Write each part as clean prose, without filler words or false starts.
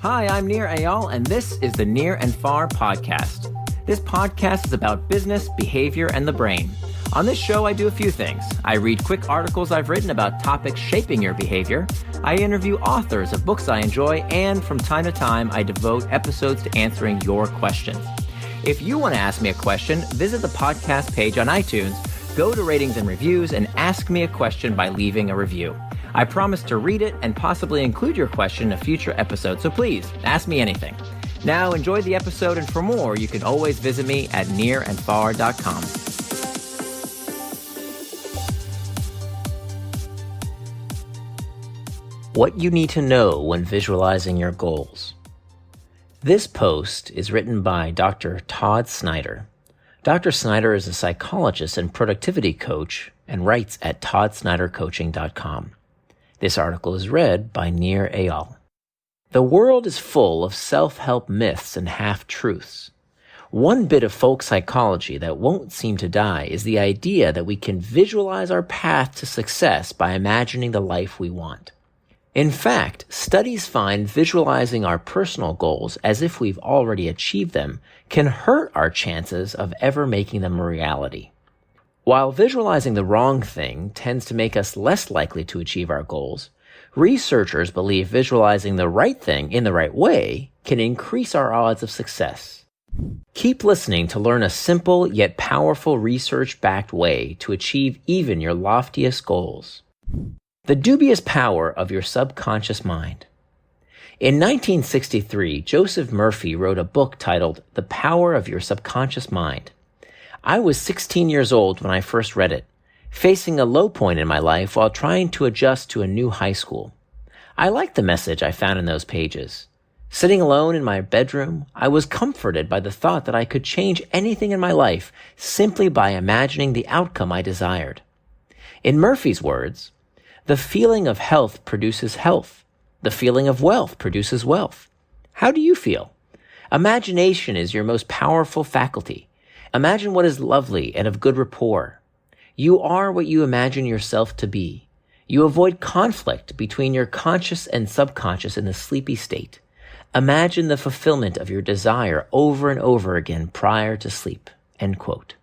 Hi, I'm Nir Eyal, and this is the Near and Far podcast. This podcast is about business, behavior, and the brain. On this show, I do a few things. I read quick articles I've written about topics shaping your behavior. I interview authors of books I enjoy, and from time to time, I devote episodes to answering your questions. If you want to ask me a question, visit the podcast page on iTunes, go to ratings and reviews, and ask me a question by leaving a review. I promise to read it and possibly include your question in a future episode, so please, ask me anything. Now, enjoy the episode, and for more, you can always visit me at nearandfar.com. What you need to know when visualizing your goals. This post is written by Dr. Todd Snyder. Dr. Snyder is a psychologist and productivity coach and writes at toddsnydercoaching.com. This article is read by Nir Eyal. The world is full of self-help myths and half-truths. One bit of folk psychology that won't seem to die is the idea that we can visualize our path to success by imagining the life we want. In fact, studies find visualizing our personal goals as if we've already achieved them can hurt our chances of ever making them a reality. While visualizing the wrong thing tends to make us less likely to achieve our goals, researchers believe visualizing the right thing in the right way can increase our odds of success. Keep listening to learn a simple yet powerful research-backed way to achieve even your loftiest goals. The dubious power of your subconscious mind. In 1963, Joseph Murphy wrote a book titled The Power of Your Subconscious Mind. I was 16 years old when I first read it, facing a low point in my life while trying to adjust to a new high school. I liked the message I found in those pages. Sitting alone in my bedroom, I was comforted by the thought that I could change anything in my life simply by imagining the outcome I desired. In Murphy's words, the feeling of health produces health. The feeling of wealth produces wealth. How do you feel? Imagination is your most powerful faculty. Imagine what is lovely and of good rapport. You are what you imagine yourself to be. You avoid conflict between your conscious and subconscious in the sleepy state. Imagine the fulfillment of your desire over and over again prior to sleep. End quote.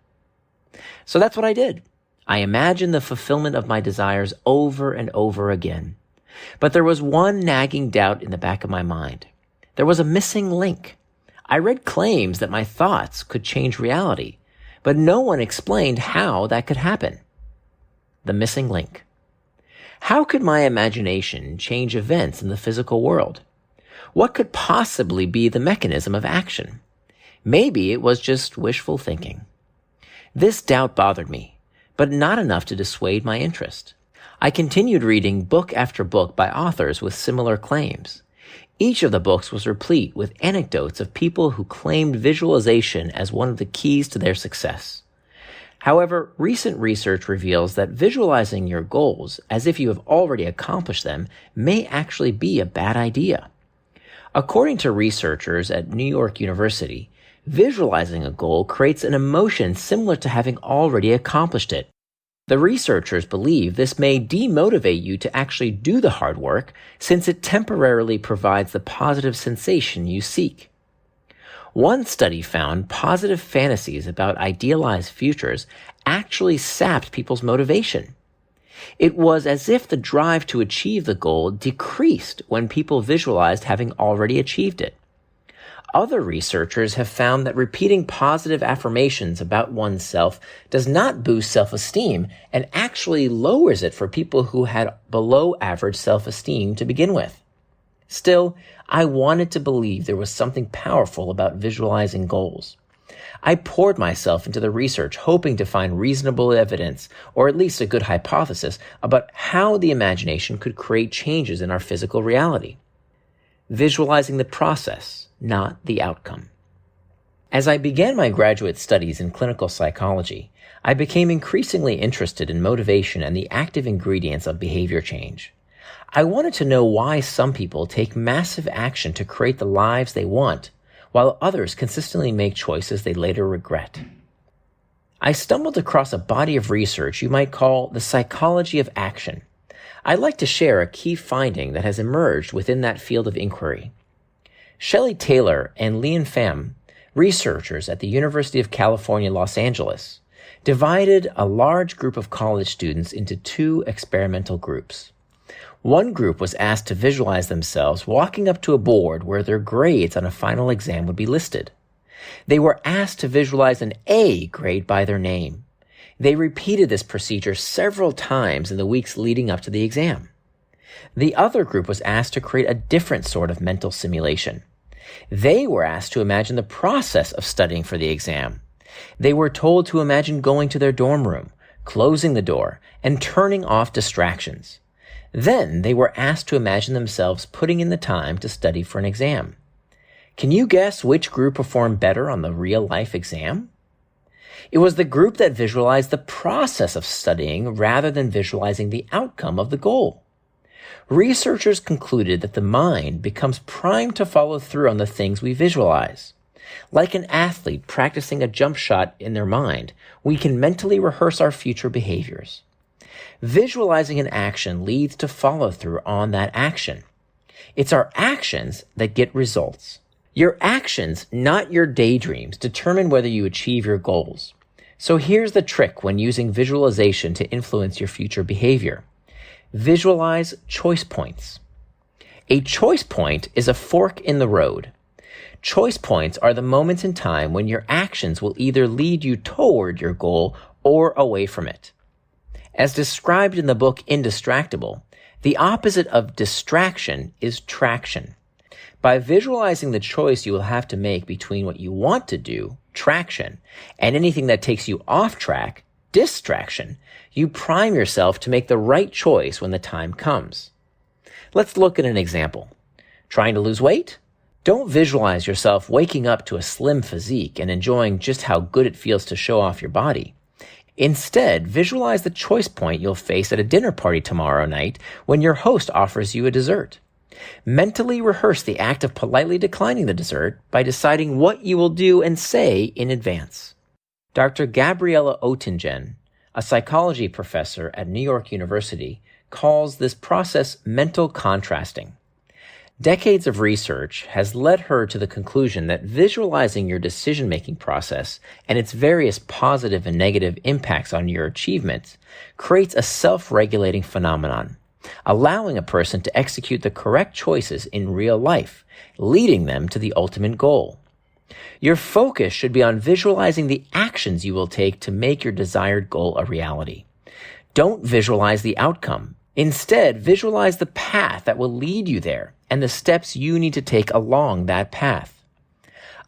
So that's what I did. I imagined the fulfillment of my desires over and over again. But there was one nagging doubt in the back of my mind. There was a missing link. I read claims that my thoughts could change reality, but no one explained how that could happen. The missing link. How could my imagination change events in the physical world? What could possibly be the mechanism of action? Maybe it was just wishful thinking. This doubt bothered me, but not enough to dissuade my interest. I continued reading book after book by authors with similar claims. Each of the books was replete with anecdotes of people who claimed visualization as one of the keys to their success. However, recent research reveals that visualizing your goals as if you have already accomplished them may actually be a bad idea. According to researchers at New York University, visualizing a goal creates an emotion similar to having already accomplished it. The researchers believe this may demotivate you to actually do the hard work since it temporarily provides the positive sensation you seek. One study found positive fantasies about idealized futures actually sapped people's motivation. It was as if the drive to achieve the goal decreased when people visualized having already achieved it. Other researchers have found that repeating positive affirmations about oneself does not boost self-esteem and actually lowers it for people who had below average self-esteem to begin with. Still, I wanted to believe there was something powerful about visualizing goals. I poured myself into the research hoping to find reasonable evidence, or at least a good hypothesis, about how the imagination could create changes in our physical reality. Visualizing the process, not the outcome. As I began my graduate studies in clinical psychology, I became increasingly interested in motivation and the active ingredients of behavior change. I wanted to know why some people take massive action to create the lives they want, while others consistently make choices they later regret. I stumbled across a body of research you might call the psychology of action. I'd like to share a key finding that has emerged within that field of inquiry. Shelley Taylor and Lian Pham, researchers at the University of California, Los Angeles, divided a large group of college students into two experimental groups. One group was asked to visualize themselves walking up to a board where their grades on a final exam would be listed. They were asked to visualize an A grade by their name. They repeated this procedure several times in the weeks leading up to the exam. The other group was asked to create a different sort of mental simulation. They were asked to imagine the process of studying for the exam. They were told to imagine going to their dorm room, closing the door, and turning off distractions. Then they were asked to imagine themselves putting in the time to study for an exam. Can you guess which group performed better on the real-life exam? It was the group that visualized the process of studying rather than visualizing the outcome of the goal. Researchers concluded that the mind becomes primed to follow through on the things we visualize. Like an athlete practicing a jump shot in their mind, we can mentally rehearse our future behaviors. Visualizing an action leads to follow through on that action. It's our actions that get results. Your actions, not your daydreams, determine whether you achieve your goals. So here's the trick when using visualization to influence your future behavior. Visualize choice points. A choice point is a fork in the road. Choice points are the moments in time when your actions will either lead you toward your goal or away from it. As described in the book Indistractable, the opposite of distraction is traction. By visualizing the choice you will have to make between what you want to do, traction, and anything that takes you off track, distraction, you prime yourself to make the right choice when the time comes. Let's look at an example. Trying to lose weight? Don't visualize yourself waking up to a slim physique and enjoying just how good it feels to show off your body. Instead, visualize the choice point you'll face at a dinner party tomorrow night when your host offers you a dessert. Mentally rehearse the act of politely declining the dessert by deciding what you will do and say in advance. Dr. Gabriella Oettingen, a psychology professor at New York University, calls this process mental contrasting. Decades of research has led her to the conclusion that visualizing your decision-making process and its various positive and negative impacts on your achievements creates a self-regulating phenomenon, allowing a person to execute the correct choices in real life, leading them to the ultimate goal. Your focus should be on visualizing the actions you will take to make your desired goal a reality. Don't visualize the outcome. Instead, visualize the path that will lead you there and the steps you need to take along that path.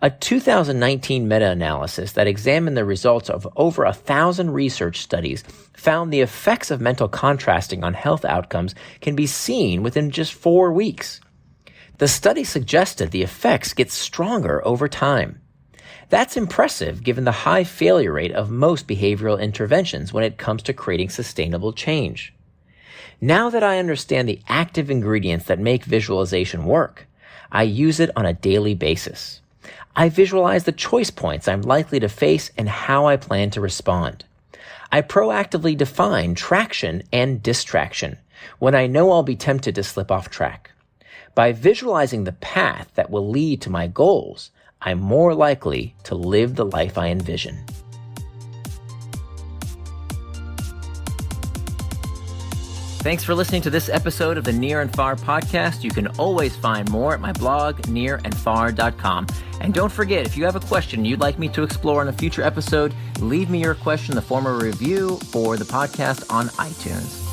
A 2019 meta-analysis that examined the results of over 1,000 research studies found the effects of mental contrasting on health outcomes can be seen within just 4 weeks. The study suggested the effects get stronger over time. That's impressive given the high failure rate of most behavioral interventions when it comes to creating sustainable change. Now that I understand the active ingredients that make visualization work, I use it on a daily basis. I visualize the choice points I'm likely to face and how I plan to respond. I proactively define traction and distraction when I know I'll be tempted to slip off track. By visualizing the path that will lead to my goals, I'm more likely to live the life I envision. Thanks for listening to this episode of the Near and Far podcast. You can always find more at my blog, nearandfar.com. And don't forget, if you have a question you'd like me to explore in a future episode, leave me your question in the form of a review for the podcast on iTunes.